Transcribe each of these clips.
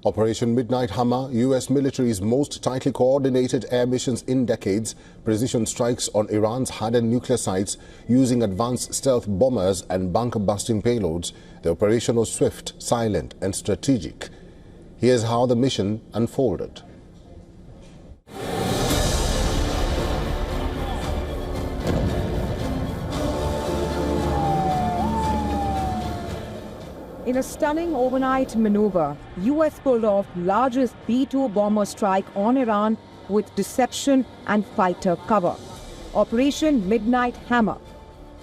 Operation Midnight Hammer, U.S. military's most tightly coordinated air missions in decades, precision strikes on Iran's hardened nuclear sites using advanced stealth bombers and bunker-busting payloads. The operation was swift, silent and strategic. Here's how the mission unfolded. In a stunning overnight maneuver, U.S. pulled off largest B-2 bomber strike on Iran with deception and fighter cover. Operation Midnight Hammer,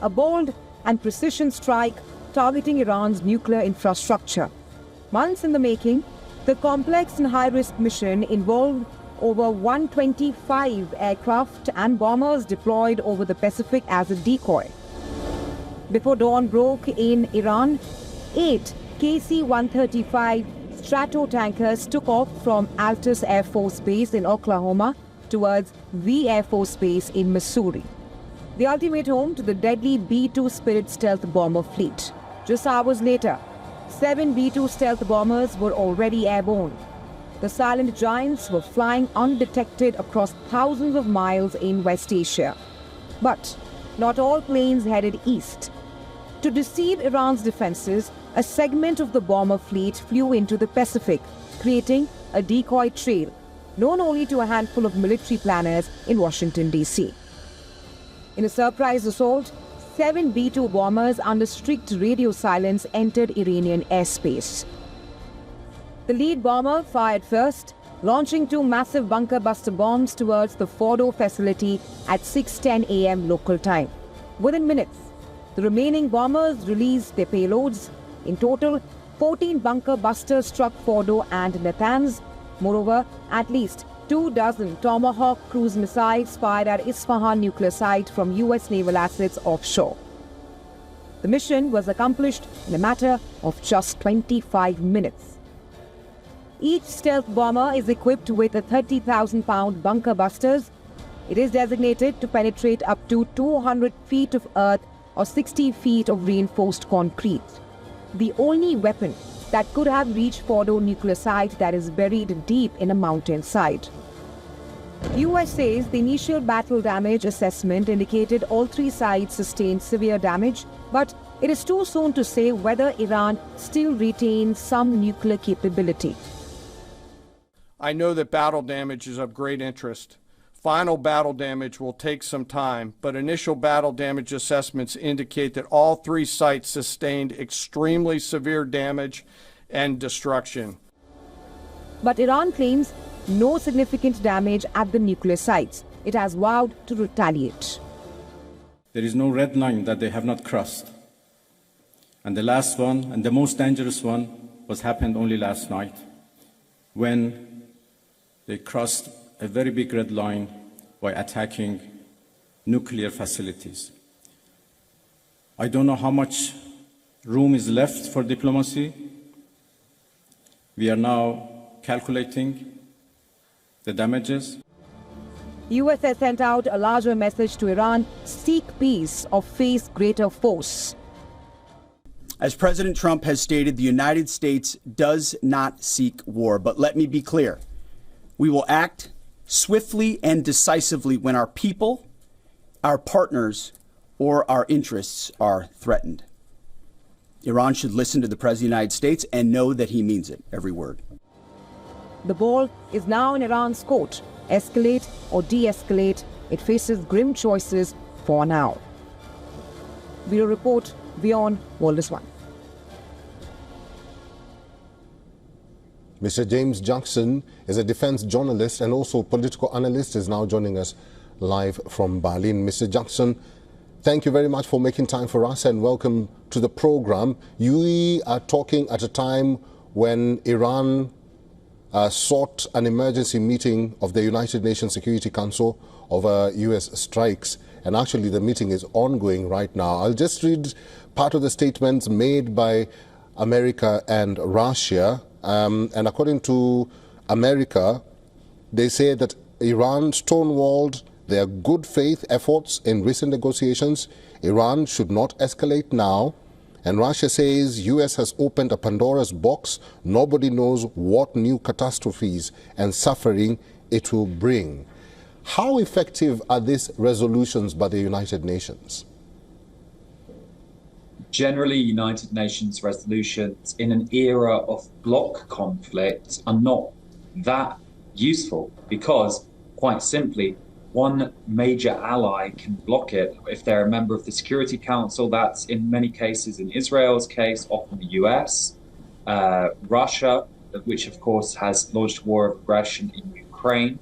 a bold and precision strike targeting Iran's nuclear infrastructure. Months in the making, the complex and high-risk mission involved over 125 aircraft and bombers deployed over the Pacific as a decoy. Before dawn broke in Iran, 8 KC-135 Stratotankers took off from Altus Air Force Base in Oklahoma towards V Air Force Base in Missouri, the ultimate home to the deadly B-2 Spirit stealth bomber fleet. Just hours later, 7 B-2 stealth bombers were already airborne. The silent giants were flying undetected across thousands of miles in West Asia. But not all planes headed east. To deceive Iran's defenses, a segment of the bomber fleet flew into the Pacific, creating a decoy trail, known only to a handful of military planners in Washington, D.C. In a surprise assault, 7 B-2 bombers under strict radio silence entered Iranian airspace. The lead bomber fired first, launching 2 massive bunker-buster bombs towards the Fordo facility at 6:10 a.m. local time. Within minutes, the remaining bombers released their payloads. In total, 14 bunker busters struck Fordo and Natanz. Moreover, at least 24 Tomahawk cruise missiles fired at Isfahan nuclear site from U.S. naval assets offshore. The mission was accomplished in a matter of just 25 minutes. Each stealth bomber is equipped with a 30,000-pound bunker busters. It is designated to penetrate up to 200 feet of earth or 60 feet of reinforced concrete. The only weapon that could have reached Fordo nuclear site that is buried deep in a mountainside. US says the initial battle damage assessment indicated all 3 sites sustained severe damage, but it is too soon to say whether Iran still retains some nuclear capability. I know that battle damage is of great interest. Final battle damage will take some time, but initial battle damage assessments indicate that all 3 sites sustained extremely severe damage and destruction. But Iran claims no significant damage at the nuclear sites. It has vowed to retaliate. There is no red line that they have not crossed. And the last one, and the most dangerous one, happened only last night, when they crossed a very big red line by attacking nuclear facilities. I don't know how much room is left for diplomacy. We are now calculating the damages. US has sent out a larger message to Iran: seek peace or face greater force. As President Trump has stated, the United States does not seek war. But let me be clear. We will act swiftly and decisively when our people, our partners, or our interests are threatened. Iran should listen to the President of the United States and know that he means it, every word. The ball is now in Iran's court. Escalate or de-escalate, it faces grim choices for now. Bureau Report, WION World is One. Mr. James Jackson is a defense journalist and also political analyst, is now joining us live from Berlin. Mr. Jackson, thank you very much for making time for us and welcome to the program. You are talking at a time when Iran sought an emergency meeting of the United Nations Security Council over U.S. strikes. And actually the meeting is ongoing right now. I'll just read part of the statements made by America and Russia. And according to America, they say that Iran stonewalled their good faith efforts in recent negotiations. Iran should not escalate now. And Russia says US has opened a Pandora's box. Nobody knows what new catastrophes and suffering it will bring. How effective are these resolutions by the United Nations? Generally, United Nations resolutions in an era of bloc conflict are not that useful because, quite simply, one major ally can block it. If they're a member of the Security Council, that's in many cases, in Israel's case, often the US, Russia, which of course has launched war of aggression in Ukraine,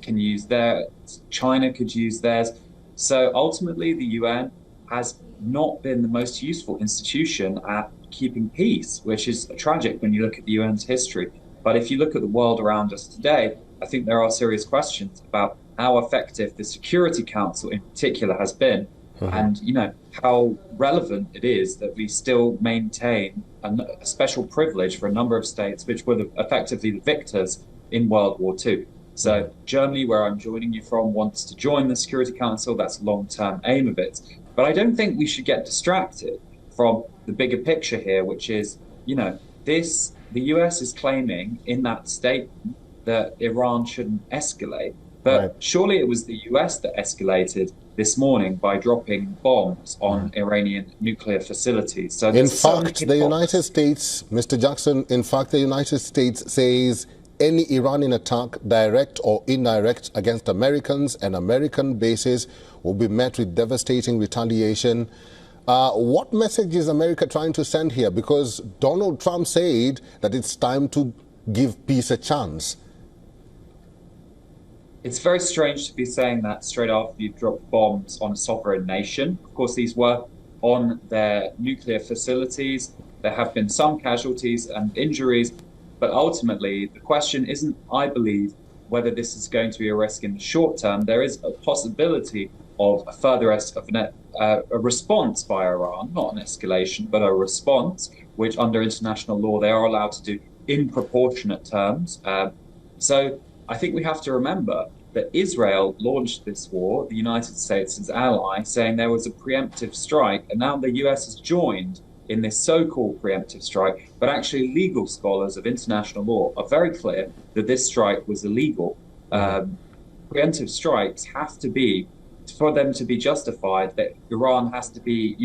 can use theirs. China could use theirs. So ultimately, the UN has not been the most useful institution at keeping peace, which is tragic when you look at the UN's history. But if you look at the world around us today, I think there are serious questions about how effective the Security Council in particular has been, and how relevant it is that we still maintain a special privilege for a number of states which were effectively the victors in World War II. So Germany, where I'm joining you from, wants to join the Security Council. That's a long-term aim of it. But I don't think we should get distracted from the bigger picture here, which is, the US is claiming in that statement that Iran shouldn't escalate. But surely it was the US that escalated this morning by dropping bombs on Iranian nuclear facilities. So in fact, the United States, Mr. Jackson, the United States says any Iranian attack, direct or indirect, against Americans and American bases will be met with devastating retaliation. What message is America trying to send here? Because Donald Trump said that it's time to give peace a chance. It's very strange to be saying that straight after you've dropped bombs on a sovereign nation. Of course, these were on their nuclear facilities. There have been some casualties and injuries, but ultimately the question isn't, I believe, whether this is going to be a risk in the short term. There is a possibility of a further a response by Iran, not an escalation, but a response, which under international law they are allowed to do in proportionate terms. So I think we have to remember that Israel launched this war, the United States as ally, saying there was a preemptive strike, and now the US has joined in this so-called preemptive strike, but actually legal scholars of international law are very clear that this strike was illegal. Preemptive strikes have to be, for them to be justified, that Iran has to be,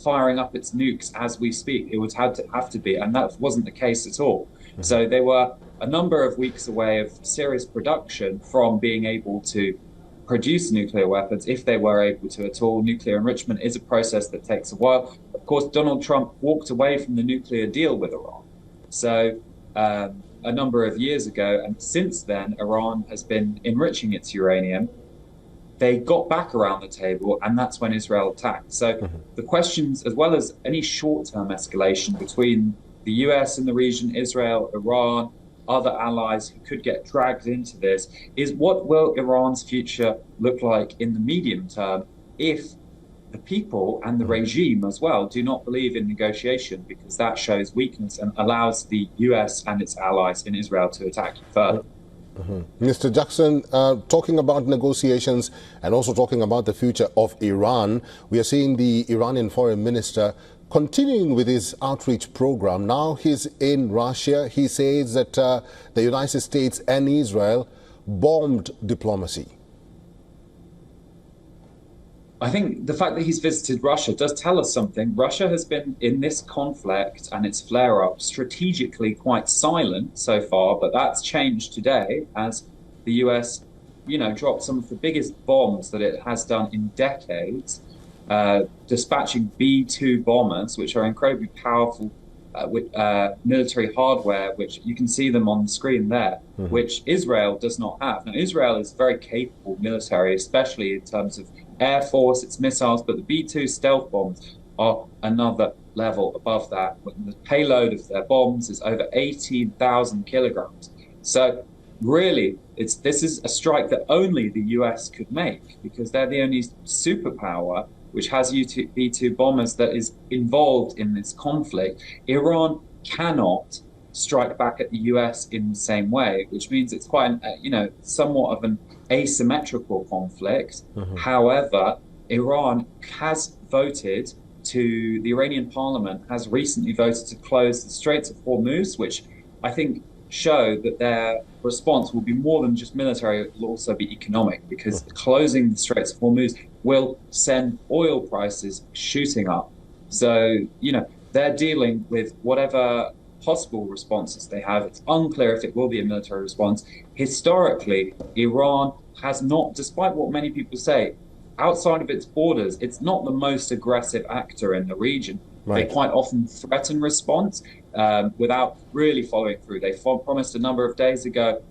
firing up its nukes as we speak. It would have to be, and that wasn't the case at all. So they were a number of weeks away of serious production from being able to produce nuclear weapons, if they were able to at all. Nuclear enrichment is a process that takes a while. Of course, Donald Trump walked away from the nuclear deal with Iran. So a number of years ago, and since then, Iran has been enriching its uranium. They got back around the table, and that's when Israel attacked. So the questions, as well as any short-term escalation between the US in the region, Israel, Iran, other allies who could get dragged into this, is what will Iran's future look like in the medium term if the people and the regime as well do not believe in negotiation, because that shows weakness and allows the US and its allies in Israel to attack further. Mr. Jackson, talking about negotiations and also talking about the future of Iran, we are seeing the Iranian foreign minister continuing with his outreach program. Now he's in Russia. He says that the United States and Israel bombed diplomacy. I think the fact that he's visited Russia does tell us something. Russia has been in this conflict and its flare-up strategically quite silent so far, but that's changed today as the US, dropped some of the biggest bombs that it has done in decades, dispatching B-2 bombers, which are incredibly powerful with military hardware, which you can see them on the screen there, which Israel does not have. Now, Israel is very capable military, especially in terms of Air Force, its missiles, but the B-2 stealth bombs are another level above that. The payload of their bombs is over 18,000 kilograms. So really, this is a strike that only the US could make, because they're the only superpower which has B-2 bombers that is involved in this conflict. Iran cannot strike back at the US in the same way, which means it's quite, somewhat of an asymmetrical conflict. However, Iran has voted to the Iranian parliament has recently voted to close the Straits of Hormuz, which I think show that their response will be more than just military, it will also be economic, because closing the Straits of Hormuz will send oil prices shooting up. So, you know, they're dealing with whatever possible responses they have. It's unclear if it will be a military response. Historically, Iran has not, despite what many people say, outside of its borders, it's not the most aggressive actor in the region. Right. They quite often threaten response without really following through. They promised a number of days ago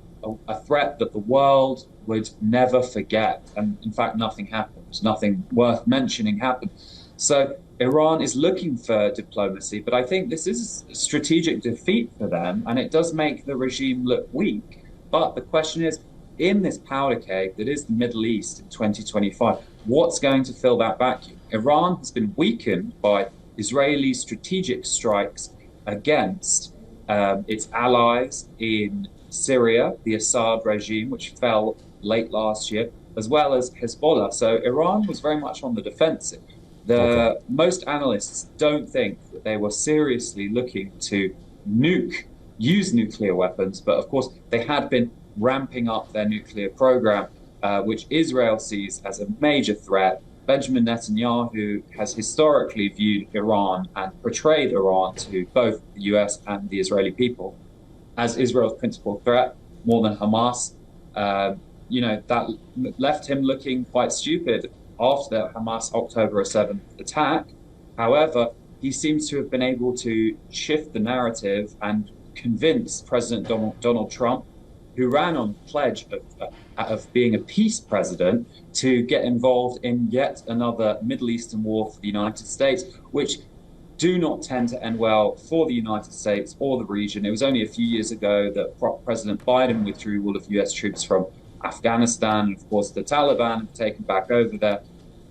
a threat that the world would never forget. And in fact, nothing happened. Nothing worth mentioning happened. So Iran is looking for diplomacy, but I think this is a strategic defeat for them, and it does make the regime look weak. But the question is, in this powder keg that is the Middle East in 2025, what's going to fill that vacuum? Iran has been weakened by Israeli strategic strikes against its allies in Syria, the Assad regime, which fell late last year, as well as Hezbollah. So Iran was very much on the defensive. Most analysts don't think that they were seriously looking to use nuclear weapons, but of course they had been ramping up their nuclear program, which Israel sees as a major threat. Benjamin Netanyahu has historically viewed Iran and portrayed Iran to both the US and the Israeli people as Israel's principal threat, more than Hamas. You know, that left him looking quite stupid after the Hamas October 7th attack. However, he seems to have been able to shift the narrative and convince President Donald Trump, who ran on the pledge of being a peace president, to get involved in yet another Middle Eastern war for the United States, which do not tend to end well for the United States or the region. It was only a few years ago that President Biden withdrew all of US troops from Afghanistan. Of course, the Taliban have taken back over there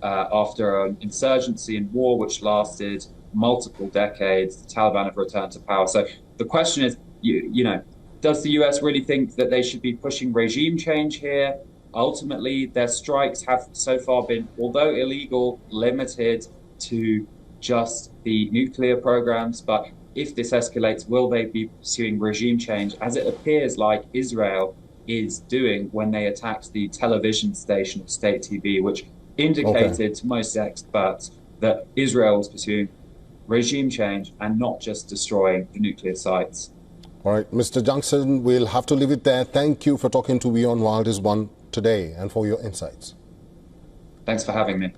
after an insurgency and war which lasted multiple decades. The Taliban have returned to power. So the question is, you know, does the US really think that they should be pushing regime change here? Ultimately, their strikes have so far been, although illegal, limited to just the nuclear programs. But if this escalates, will they be pursuing regime change, as it appears like Israel is doing when they attacked the television station of state TV, which indicated to most experts that Israel was pursuing regime change and not just destroying the nuclear sites. All right, Mr. Johnson, we'll have to leave it there. Thank you for talking to WION World is One today and for your insights. Thanks for having me.